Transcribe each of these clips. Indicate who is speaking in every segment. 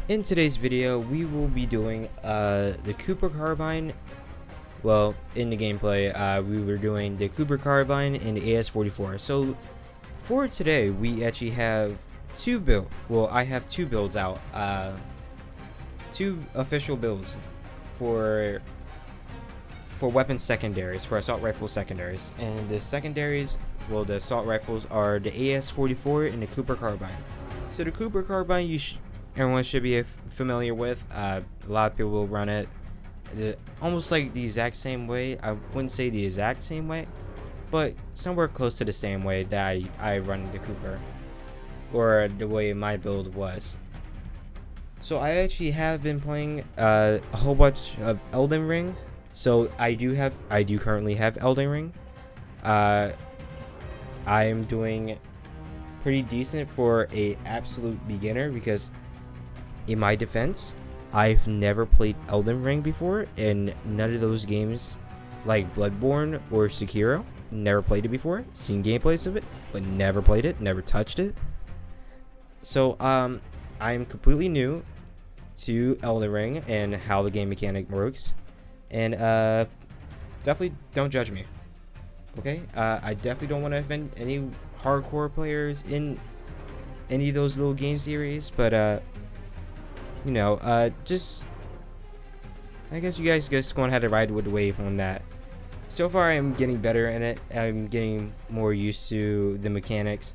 Speaker 1: In today's video, we will be doing the Cooper Carbine. Well, in the gameplay, we were doing the Cooper Carbine and the AS44. So for today, we actually have two builds. Well, I have two builds out. Two official builds for weapon secondaries, for assault rifle secondaries. And the secondaries, well, the assault rifles are the AS44 and the Cooper Carbine. So the Cooper Carbine, everyone should be familiar with. A lot of people will run it almost like the exact same way. I wouldn't say the exact same way, but somewhere close to the same way that I run the Cooper, or the way my build was. So I actually have been playing a whole bunch of Elden Ring. So I do currently have Elden Ring. I am doing pretty decent for a absolute beginner, because in my defense, I've never played Elden Ring before, and none of those games like Bloodborne or Sekiro, never played it before. Seen gameplays of it, but never played it, never touched it. So I'm completely new to Elden Ring and how the game mechanic works, and definitely don't judge me, okay? I definitely don't want to offend any hardcore players in any of those little game series, but you know, just I guess you guys just going to have to ride with the wave on that. So far, I'm getting better in it. I'm getting more used to the mechanics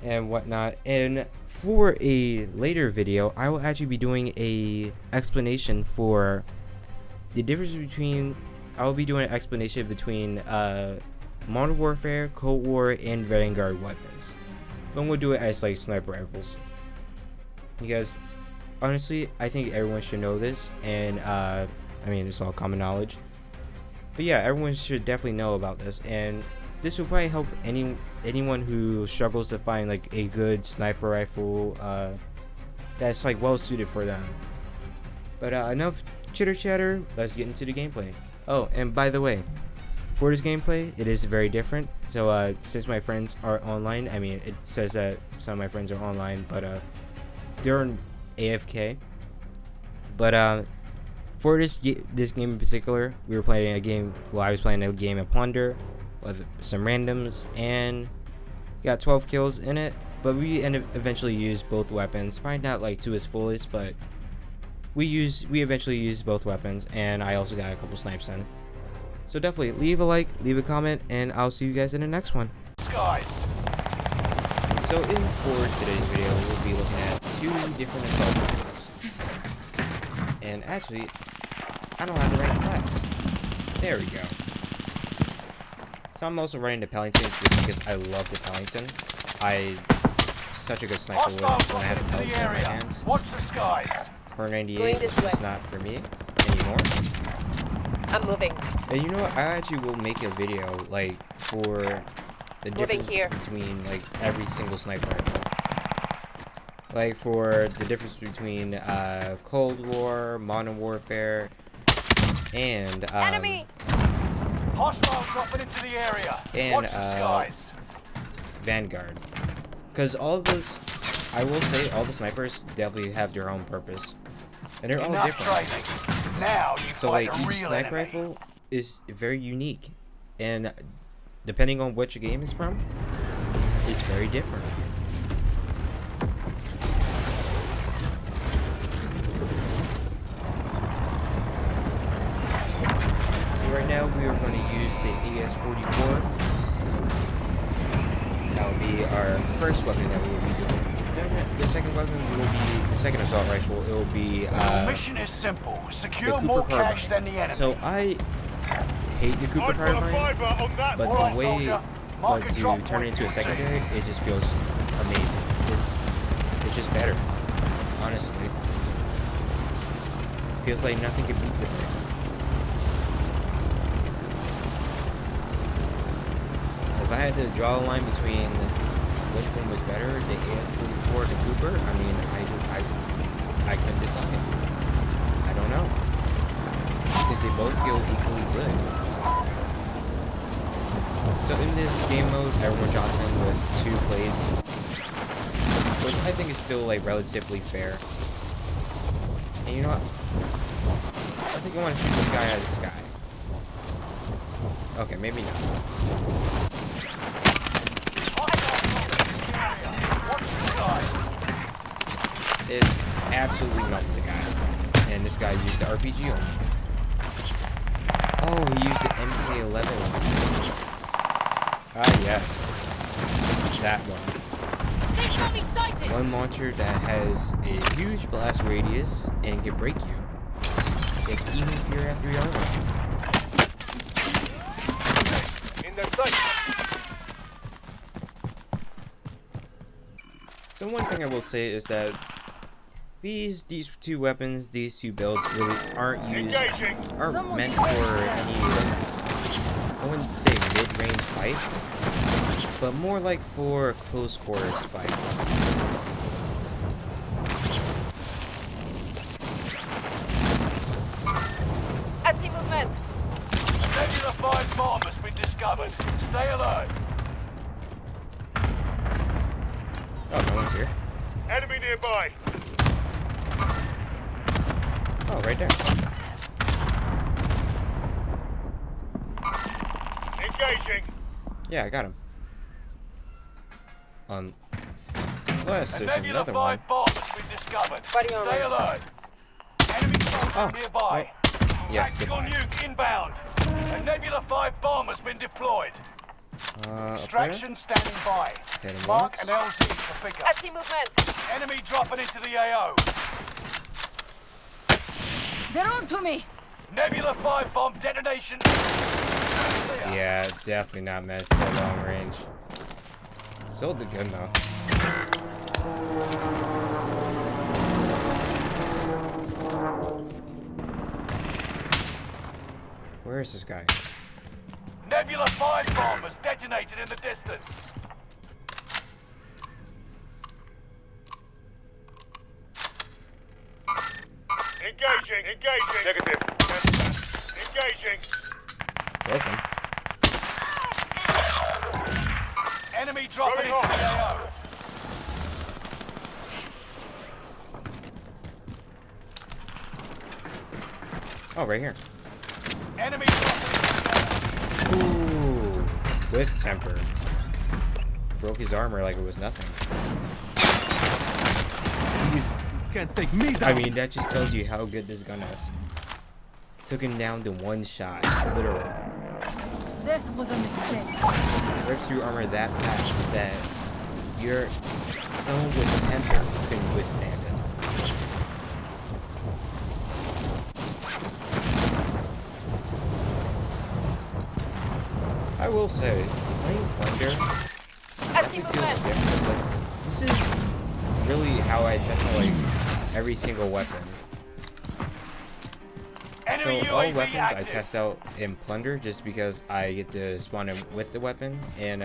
Speaker 1: and whatnot. And for a later video, I will actually be doing a explanation for the difference between. I will be doing an explanation between Modern Warfare, Cold War, and Vanguard weapons. But I'm gonna do it as like sniper rifles, because honestly, I think everyone should know this, and I mean, it's all common knowledge. But yeah, everyone should definitely know about this, and this will probably help anyone who struggles to find like a good sniper rifle that's like well suited for them. But enough chitter chatter. Let's get into the gameplay. Oh, and by the way, for this gameplay, it is very different. So since my friends are online, I mean, it says that some of my friends are online, but they're in AFK. But for this game in particular, we were playing a game. Well, I was playing a game of Plunder with some randoms, and got 12 kills in it. But we eventually used both weapons. Probably not like to its fullest, but we eventually used both weapons, and I also got a couple snipes in. So definitely leave a like, leave a comment, and I'll see you guys in the next one.
Speaker 2: Skies.
Speaker 1: So for today's video, we'll be looking at two different assault rifles. And actually, I don't have the right class. There we go. So I'm also running the Pellington just because I love the Pellington. Such a good sniper when I have the Pellington in my hands.
Speaker 2: Watch the skies.
Speaker 1: Per 98 is just not for me anymore.
Speaker 3: I'm moving.
Speaker 1: And you know what? I actually will make a video like for the difference between like every single sniper rifle. Like for the difference between Cold War, Modern Warfare, and
Speaker 3: Enemy!
Speaker 2: Hostile dropping into the area.
Speaker 1: And
Speaker 2: Watch the skies.
Speaker 1: Vanguard. Because all of those, I will say, all the snipers definitely have their own purpose, and they're all different.
Speaker 2: Training. Now you
Speaker 1: So
Speaker 2: fight
Speaker 1: like
Speaker 2: a
Speaker 1: each
Speaker 2: real
Speaker 1: sniper
Speaker 2: enemy.
Speaker 1: rifle is very unique, and depending on which game it's from, it's very different. So right now we are going to use the AS44. That will be our first weapon that we will be doing. Then the second weapon will be the second assault rifle. It will be
Speaker 2: The mission is simple. Secure more cash than the enemy.
Speaker 1: So I hate the Cooper Carbine, but the way to turn it into a secondary, it just feels amazing. It's just better, honestly. It feels like nothing can beat this thing. If I had to draw a line between which one was better, the AS44 or the Cooper, I mean, I couldn't decide. I don't know, because they both feel equally good. So in this game mode, everyone drops in with two blades. So the type think it's still like relatively fair. And you know what? I think I want to shoot this guy out of the sky. Okay, maybe not. It absolutely melted the guy. And this guy used the RPG on me. Oh, he used the MK11. Ah, yes. That one. One launcher that has a huge blast radius and can break you. Like, even if you're at 3 armor.
Speaker 2: In their sight.
Speaker 1: So one thing I will say is that these two weapons, these two builds really aren't meant for any, I wouldn't say mid-range fights, but more like for close quarters fights.
Speaker 3: Enemy movement.
Speaker 2: Regular 5 bomb has been discovered. Stay alert.
Speaker 1: Oh, no one's here.
Speaker 2: Enemy nearby.
Speaker 1: Oh, right there.
Speaker 2: Engaging.
Speaker 1: Yeah, I got him. Unless there's
Speaker 2: Regular
Speaker 1: another one.
Speaker 2: 5 bomb has been discovered.
Speaker 3: Buddy on
Speaker 2: Stay
Speaker 3: right.
Speaker 2: alert. Enemy soldier nearby.
Speaker 1: Yeah,
Speaker 2: Tactical
Speaker 1: goodbye.
Speaker 2: nuke inbound. A Nebula 5 bomb has been deployed. Extraction standing by.
Speaker 1: Hit him
Speaker 2: Mark
Speaker 1: once.
Speaker 2: and LZ for pickup.
Speaker 3: Enemy movement.
Speaker 2: Enemy dropping into the AO.
Speaker 4: They're on to me.
Speaker 2: Nebula 5 bomb detonation.
Speaker 1: Yeah, definitely not meant for long range. Still did good though. Where is this guy?
Speaker 2: Nebula 5 bomb has detonated in the distance. Engaging. Negative. Engaging.
Speaker 1: Broken.
Speaker 2: Enemy dropping into the AO.
Speaker 1: Oh, right here.
Speaker 2: Enemy dropping into the AO.
Speaker 1: Ooh, with temper. Broke his armor like it was nothing.
Speaker 5: Can't take me down.
Speaker 1: I mean, that just tells you how good this gun is. Took him down to one shot, literally.
Speaker 4: That was a mistake.
Speaker 1: Rips through armor that fast that someone with temper couldn't withstand it. I will say, playing Plunder definitely feels different. Like, this is really how I test out like every single weapon. So all weapons I test out in Plunder just because I get to spawn in with the weapon, and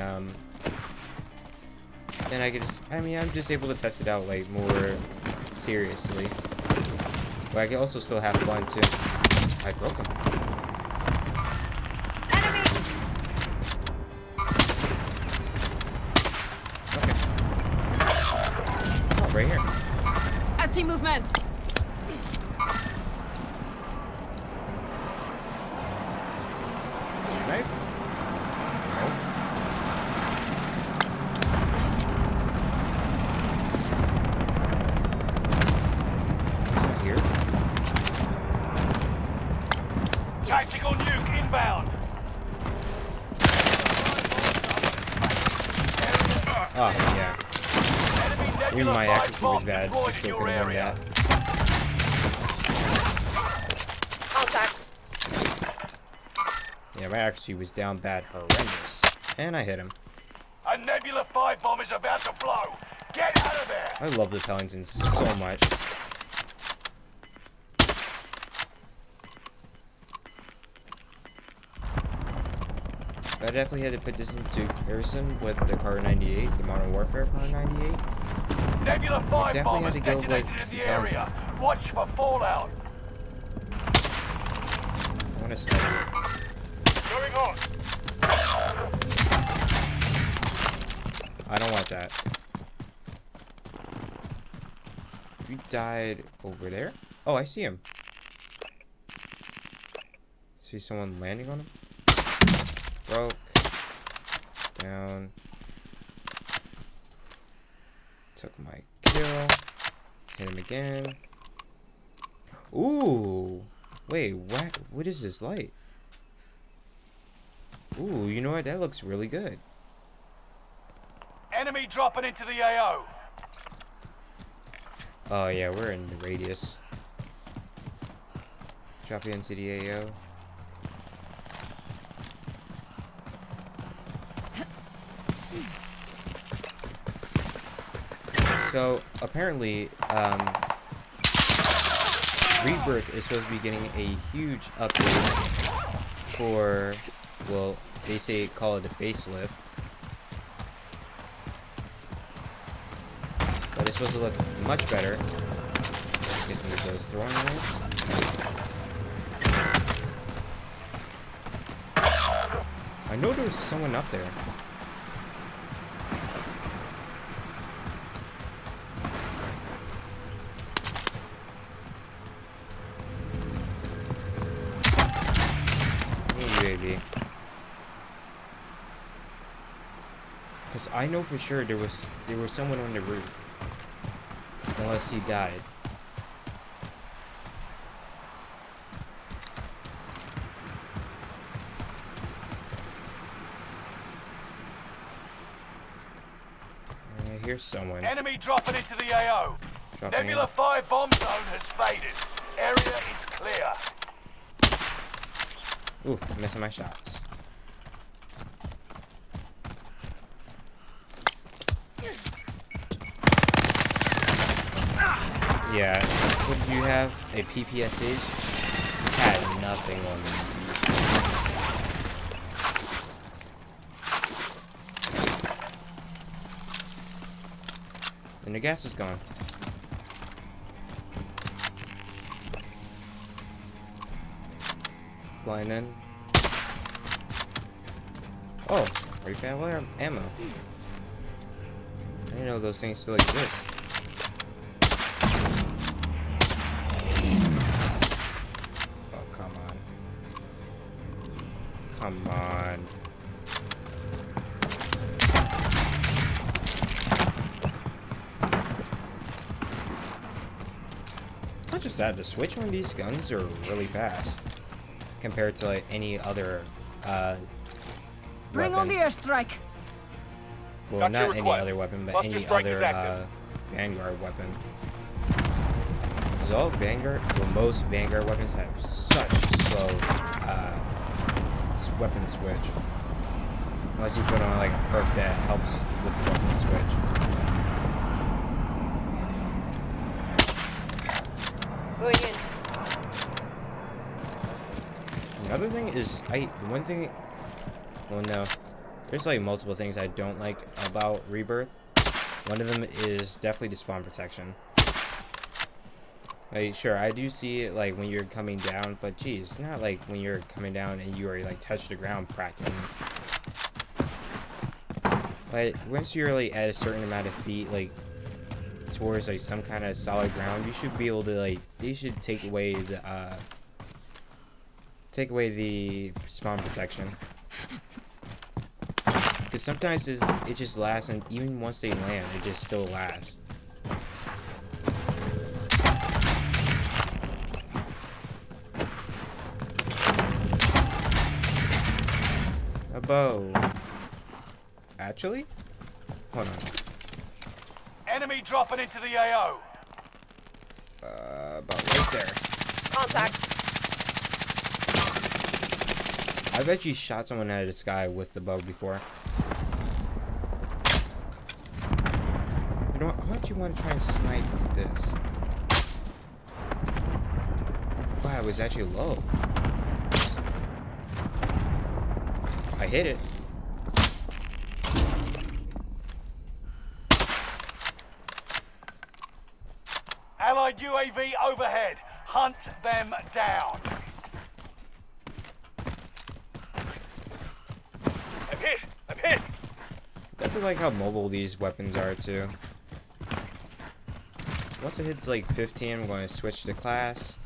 Speaker 1: then I can just, I'm just able to test it out like more seriously. But I can also still have fun too. I broke him. Okay. Oh, right here.
Speaker 4: I see movement.
Speaker 1: Knife? No. He's not here.
Speaker 2: Tactical nuke inbound.
Speaker 1: Oh, yeah.
Speaker 2: Enemy
Speaker 1: Even
Speaker 2: Nebula
Speaker 1: my
Speaker 2: 5
Speaker 1: accuracy was
Speaker 2: bomb
Speaker 1: bad. I
Speaker 2: deployed in
Speaker 1: still
Speaker 2: your
Speaker 1: couldn't win
Speaker 2: area.
Speaker 1: that.
Speaker 3: Contact.
Speaker 1: Yeah, my accuracy was down bad, horrendous. And I hit him.
Speaker 2: A Nebula 5 bomb is about to blow. Get out of there.
Speaker 1: I love the Pellington so much. But I definitely had to put this into comparison with the Car 98, the Modern Warfare Car 98.
Speaker 2: Nebula 5
Speaker 1: definitely
Speaker 2: bomb
Speaker 1: had
Speaker 2: has
Speaker 1: to go with
Speaker 2: detonated in the area. Watch for fallout.
Speaker 1: I want to snipe it.
Speaker 2: Going on.
Speaker 1: I don't want that. You died over there? Oh, I see him. See someone landing on him? Broke. Down. Took my kill. Hit him again. Ooh. Wait, what? What is this light? Ooh, you know what? That looks really good.
Speaker 2: Enemy dropping into the AO.
Speaker 1: Oh yeah, we're in the radius. Drop into the AO. So apparently, Rebirth is supposed to be getting a huge update for, well, they say call it a facelift. But it's supposed to look much better. Get me those throwing knives. I know there was someone up there. UAV. Because I know for sure there was someone on the roof. Unless he died. I hear someone.
Speaker 2: Enemy dropping into the AO.
Speaker 1: Dropping
Speaker 2: Nebula
Speaker 1: in.
Speaker 2: 5 bomb zone has faded. Area is clear.
Speaker 1: Ooh, missing my shots. Yeah, what did you have? A PPSH? Had nothing on me. And the gas is gone. Flying in. Oh, refill ammo. I didn't know those things still exist. Oh, come on. Come on. Not just that, the switch on these guns are really fast compared to like any other
Speaker 4: Bring on the
Speaker 1: weapon.
Speaker 4: airstrike.
Speaker 1: Well,
Speaker 6: Got your
Speaker 1: not any
Speaker 6: request.
Speaker 1: other weapon, but
Speaker 6: Buster
Speaker 1: any
Speaker 6: strike is
Speaker 1: other
Speaker 6: active.
Speaker 1: Vanguard weapon. Because all Vanguard, well, most Vanguard weapons have such slow weapon switch. Unless you put on like a perk that helps with the weapon switch.
Speaker 3: Going in.
Speaker 1: Another thing is, one thing, well no, there's like multiple things I don't like about Rebirth. One of them is definitely the spawn protection. Like, sure, I do see it like when you're coming down, but geez, it's not like when you're coming down and you already like touch the ground practically. Like, once you're like at a certain amount of feet, like towards like some kind of solid ground, you should be able to like, they should take away the spawn protection. Because sometimes it just lasts, and even once they land, it just still lasts. A bow. Actually? Hold on.
Speaker 2: Enemy dropping into the AO.
Speaker 1: About right there.
Speaker 3: Contact.
Speaker 1: I bet you shot someone out of the sky with the bow before. You know what? Why don't you want to try and snipe this? Wow, it was actually low. I hit it.
Speaker 2: Allied UAV overhead. Hunt them down.
Speaker 6: I'm hit! I'm hit!
Speaker 1: I feel like how mobile these weapons are too. once it hits like 15, I'm going to switch the class.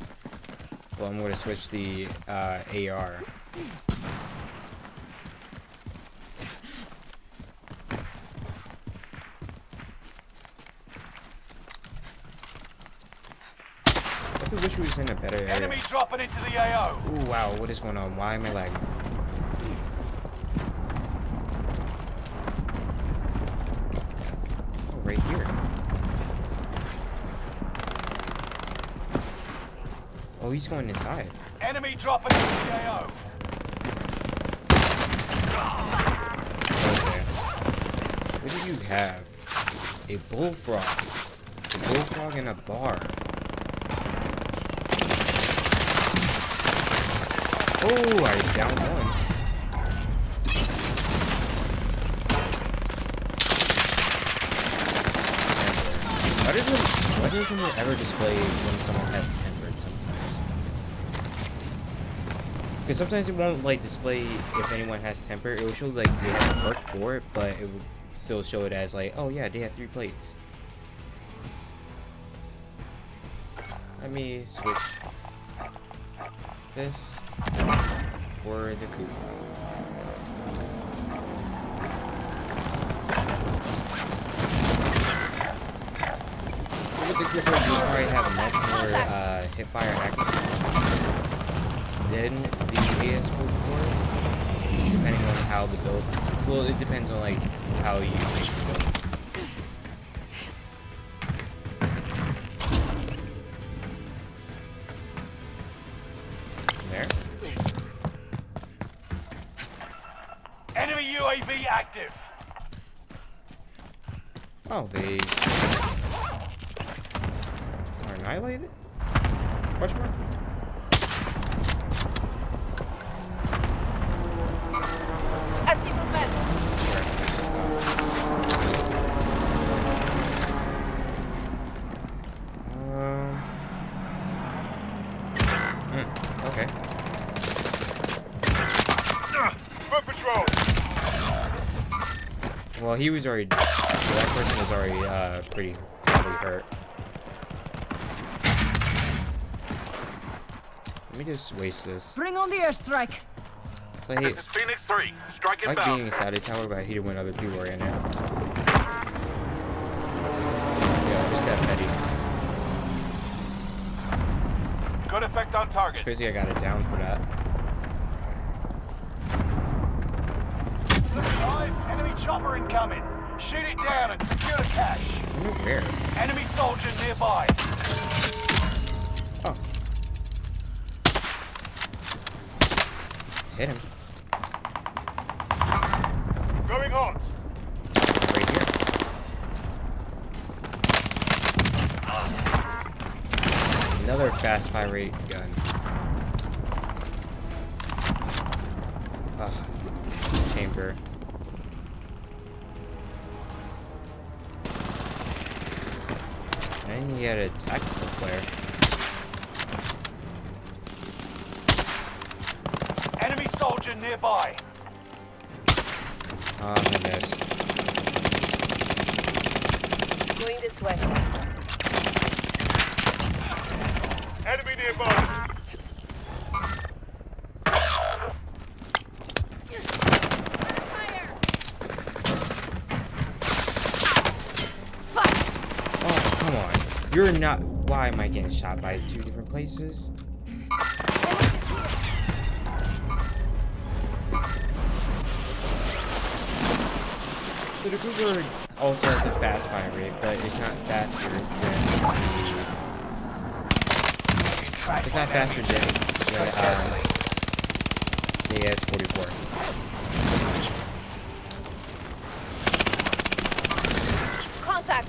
Speaker 1: Well, I'm going to switch the AR. I wish we was in a better area.
Speaker 2: Enemy dropping into the AO.
Speaker 1: Ooh, wow, what is going on? Why am I lagging? Oh, right here. Oh, he's going inside.
Speaker 2: Enemy dropping into the AO.
Speaker 1: Okay. What do you have? A bullfrog. A bullfrog in a bar. Oh, I downed one. Why doesn't it ever display when someone has tempered sometimes? Because sometimes it won't like display if anyone has temper. It will show like they have a perk for it, but it will still show it as like, oh yeah, they have 3 plates. Let me switch this for the coupe. So with the Clipper, you probably have much more hip fire accuracy than the AS44, depending on how the build. Well, it depends on like how you make the build.
Speaker 2: Enemy UAV active.
Speaker 1: Oh, they are annihilated? Question mark?
Speaker 3: I see movement.
Speaker 1: Okay.
Speaker 6: Foot patrol.
Speaker 1: Well, he was already. That person was already pretty hurt. Let me just waste this.
Speaker 4: Bring on the airstrike.
Speaker 1: It's like,
Speaker 6: This is Phoenix 3. Strike
Speaker 1: I like
Speaker 6: inbound.
Speaker 1: being inside a tower, but I hate it when other people are in it. Yeah, just that petty.
Speaker 2: Good effect on target.
Speaker 1: It's crazy I got it down for that.
Speaker 2: Live, enemy chopper incoming. Shoot it down and secure the cache.
Speaker 1: I wonder where.
Speaker 2: Enemy soldier nearby.
Speaker 1: Oh. Hit him.
Speaker 6: Going on.
Speaker 1: Right here. Another fast fire rate gun. Chamber. And he had a tactical player.
Speaker 2: Enemy soldier nearby.
Speaker 1: Oh, I missed.
Speaker 3: Going this way.
Speaker 6: Enemy nearby.
Speaker 1: Oh, come on. You're not. Why am I getting shot by 2 different places? So the Cougar also has a fast fire rate, but it's not faster than it's not faster than the AS44.
Speaker 3: Contact.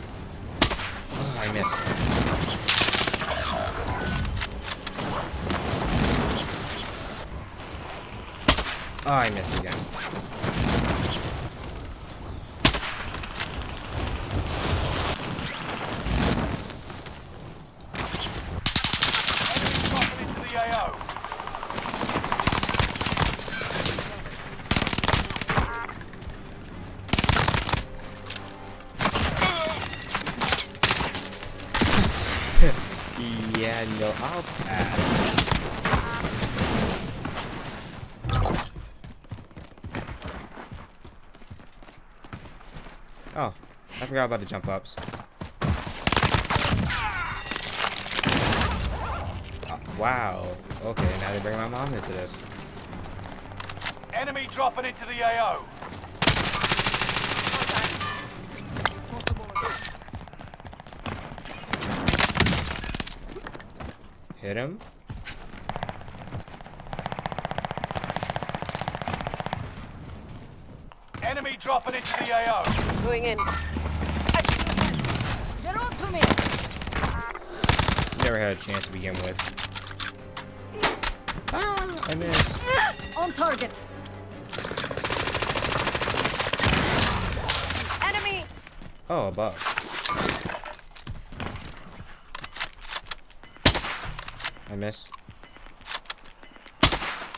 Speaker 1: Oh, I missed. Oh, I missed again.
Speaker 2: Enemy dropping into the AO.
Speaker 1: Yeah, no, I'll pass. Oh, I forgot about the jump ups. Wow. Okay, now they bring my mom into this.
Speaker 2: Enemy dropping into the AO.
Speaker 1: Hit him.
Speaker 2: Enemy dropping into the AO.
Speaker 3: Going in.
Speaker 4: They're on to me.
Speaker 1: Never had a chance to begin with. Ah, I missed.
Speaker 4: On target.
Speaker 3: Enemy!
Speaker 1: Oh, above. I miss.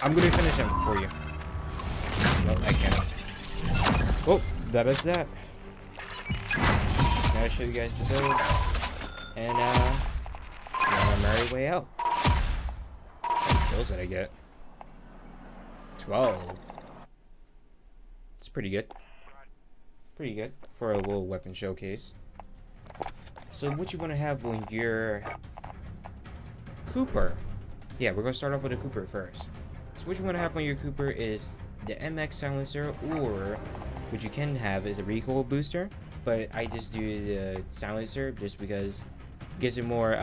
Speaker 1: I'm gonna finish him for you. No, I can't. Oh, that is that. Now I'll show you guys the build. And, we're on our merry way out. How many kills did I get? 12. It's pretty good. Pretty good for a little weapon showcase. So what you want to have when you're Cooper? Yeah, we're gonna start off with a Cooper first. So what you want to have on your Cooper is the MX silencer, or what you can have is a recoil booster. But I just do the silencer just because it gives it more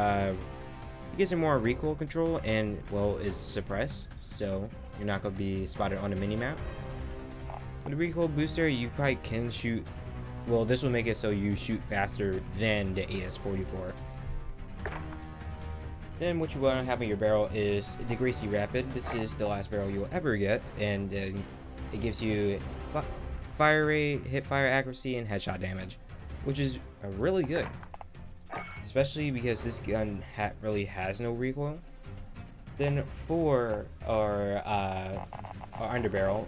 Speaker 1: recoil control, and well, is suppressed, so you're not gonna be spotted on the mini map. With the recoil booster, you probably can shoot. Well, this will make it so you shoot faster than the AS44. Then what you want to have in your barrel is the Greasy Rapid. This is the last barrel you'll ever get, and it gives you fire rate, hip fire accuracy, and headshot damage, which is really good, especially because this gun really has no recoil. Then for our underbarrel,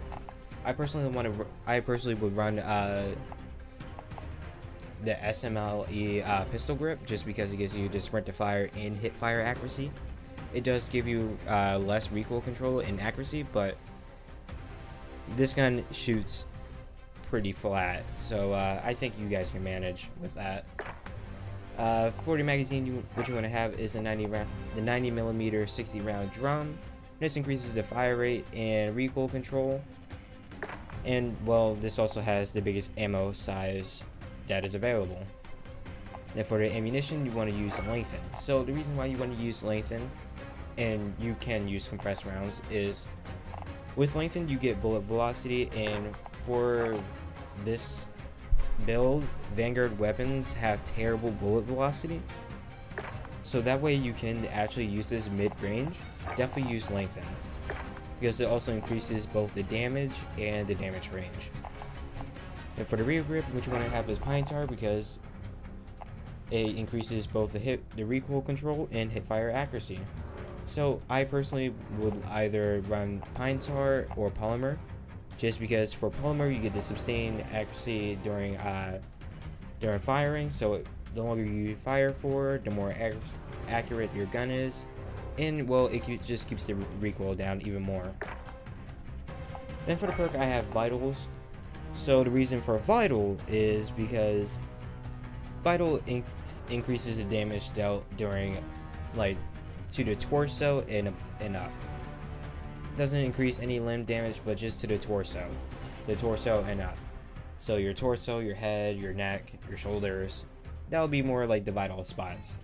Speaker 1: I personally would run the SMLE pistol grip, just because it gives you the sprint to fire and hip fire accuracy. It does give you less recoil control and accuracy, but this gun shoots pretty flat, so I think you guys can manage with that. For the magazine, what you want to have is the 90mm 60 round drum. This increases the fire rate and recoil control, and well, this also has the biggest ammo size that is available. Then for the ammunition, you want to use lengthen. So the reason why you want to use lengthen, and you can use compressed rounds, is with lengthen you get bullet velocity, and for this build, Vanguard weapons have terrible bullet velocity, so that way you can actually use this mid-range. Definitely use lengthen, because it also increases both the damage and the damage range. And for the rear grip, what you want to have is pine tar, because it increases both the recoil control and hip fire accuracy. So I personally would either run pine tar or polymer, just because for polymer you get the sustained accuracy during firing. So the longer you fire for, the more accurate your gun is, and well, it just keeps the recoil down even more. Then for the perk, I have vitals. So the reason for vital is because vital increases the damage dealt during, like, to the torso and up. Doesn't increase any limb damage, but just to the torso and up. So your torso, your head, your neck, your shoulders, that'll be more like the vital spots.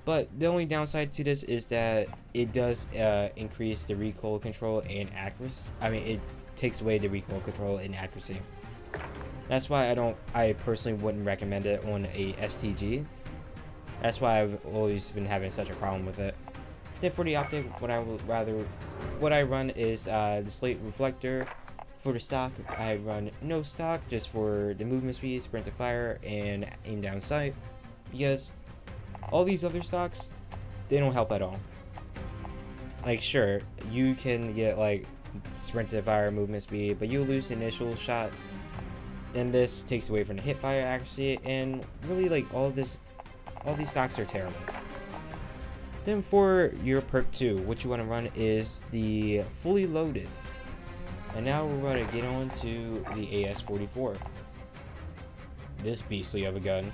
Speaker 1: But the only downside to this is that it does increase the recoil control and accuracy. I mean, it takes away the recoil control and accuracy. That's why I personally wouldn't recommend it on a STG. That's why I've always been having such a problem with it. Then for the optic, what I run is the slate reflector. For the stock, I run no stock, just for the movement speed, sprint to fire, and aim down sight, because all these other stocks, they don't help at all. Like, sure, you can get like sprint to fire, movement speed, but you'll lose initial shots. Then this takes away from the hip fire accuracy, and really, like, all of this all these stocks are terrible. Then for your perk 2, what you want to run is the fully loaded. And now we're going to get on to the AS44. This beastly of a gun.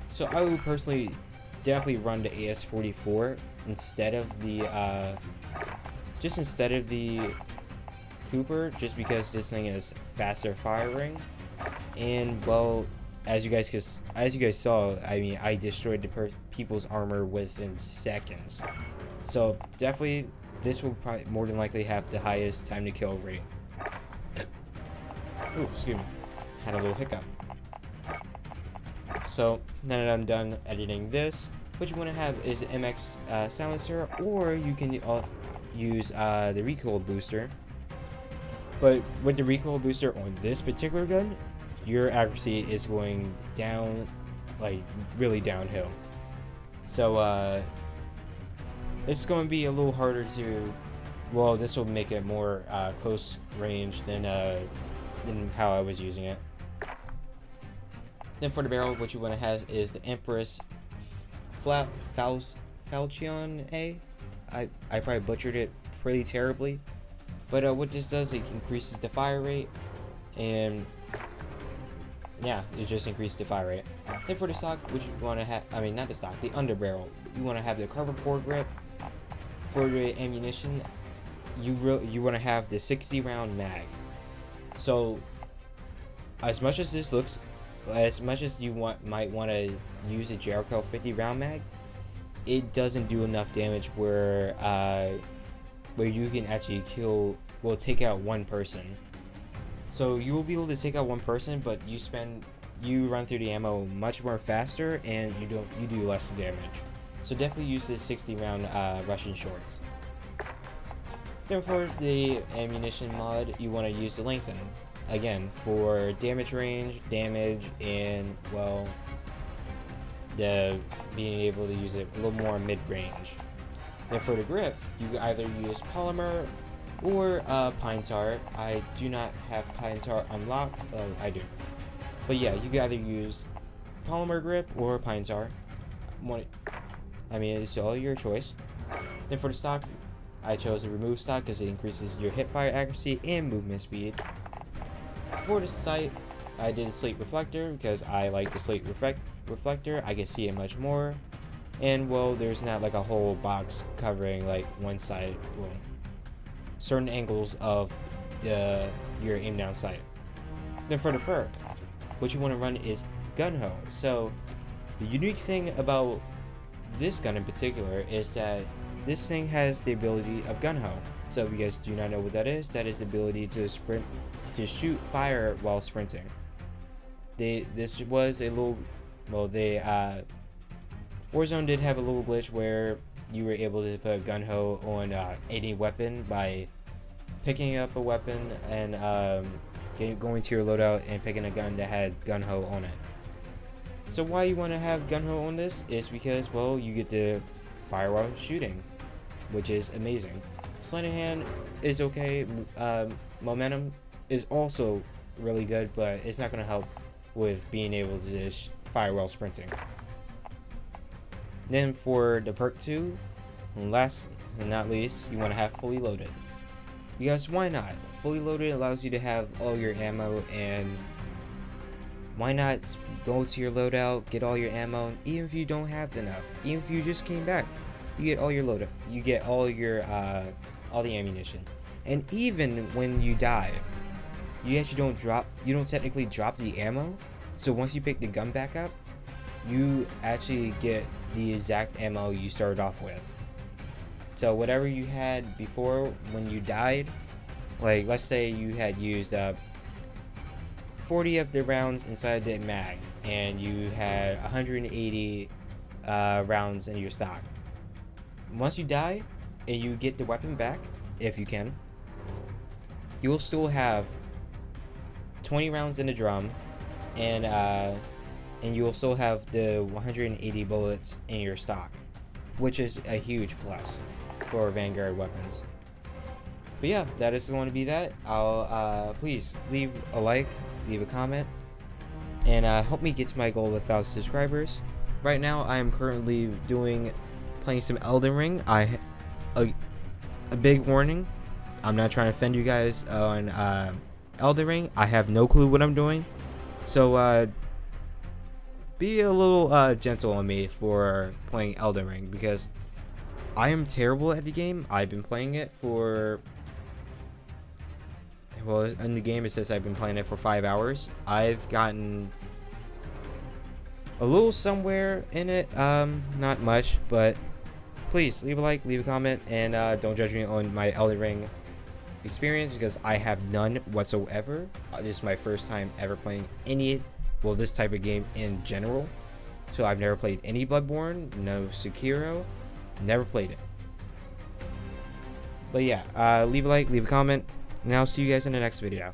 Speaker 1: So I would personally definitely run the AS44 instead of the Cooper, just because this thing is faster firing, and well, as you guys saw, I mean, I destroyed the people's armor within seconds. So definitely, this will probably more than likely have the highest time to kill rate. Ooh, excuse me, had a little hiccup. So now that I'm done editing this, what you want to have is an MX silencer, or you can use the recoil booster. But with the recoil booster on this particular gun, your accuracy is going down, like really downhill. So it's going to be a little harder to, well, this will make it more close range than how I was using it. Then for the barrel, what you want to have is the Empress Falchion A. I probably butchered it pretty terribly. But what this does, it increases the fire rate, and yeah, it just increases the fire rate. Then for the stock, which you want to have, I mean not the stock, the underbarrel, you want to have the carbon foregrip. For the ammunition, you want to have the 60 round mag. So as much as this looks, as much as you might want to use a Jericho 50 round mag, it doesn't do enough damage where you can actually take out one person. So you will be able to take out one person, but you run through the ammo much more faster, and you do less damage. So definitely use the 60 round Russian shorts. Then for the ammunition mod, you want to use the lengthen again for damage range, damage, and well, the being able to use it a little more mid range. Then for the grip, you either use polymer or pine tar. I do not have pine tar unlocked. I do. But yeah, you can either use polymer grip or pine tar. I mean, it's all your choice. Then for the stock, I chose the remove stock because it increases your hip fire accuracy and movement speed. For the sight, I did a slate reflector because I like the slate reflector. I can see it much more. And well, there's not like a whole box covering like one side, well, certain angles of your aim down sight. Then for the perk, what you want to run is gun ho. So the unique thing about this gun in particular is that this thing has the ability of gun ho. So if you guys do not know what that is the ability to shoot fire while sprinting. This was a little, well, Warzone did have a little glitch where you were able to put gun ho on any weapon by picking up a weapon and going to your loadout and picking a gun that had gun ho on it. So why you want to have gun ho on this is because, well, you get to fire while shooting, which is amazing. Sleight of hand is okay. Momentum is also really good, but it's not going to help with being able to just fire while sprinting. Then for the perk 2, and last and not least, you want to have fully loaded. Because why not? Fully loaded allows you to have all your ammo, and why not go to your loadout, get all your ammo, even if you don't have enough, even if you just came back, you get all your loadout, you get all your all the ammunition. And even when you die, you actually don't technically drop the ammo. So once you pick the gun back up, you actually get the exact ammo you started off with. So whatever you had before when you died, like let's say you had used 40 of the rounds inside the mag and you had 180 rounds in your stock. Once you die and you get the weapon back, if you can, you will still have 20 rounds in the drum, and you will still have the 180 bullets in your stock, which is a huge plus for Vanguard weapons. But yeah, that is going to be that. I'll please leave a like, leave a comment, and help me get to my goal of 1,000 subscribers. Right now, I am currently playing some Elden Ring. A big warning: I'm not trying to offend you guys on Elden Ring. I have no clue what I'm doing, so be a little gentle on me for playing Elden Ring, because I am terrible at the game. I've been playing it for, well, in the game it says I've been playing it for 5 hours. I've gotten a little somewhere in it, not much, but please leave a like, leave a comment, and don't judge me on my Elden Ring experience, because I have none whatsoever. This is my first time ever playing this type of game in general. So I've never played any Bloodborne, no Sekiro, never played it. But yeah, leave a like, leave a comment, and I'll see you guys in the next video.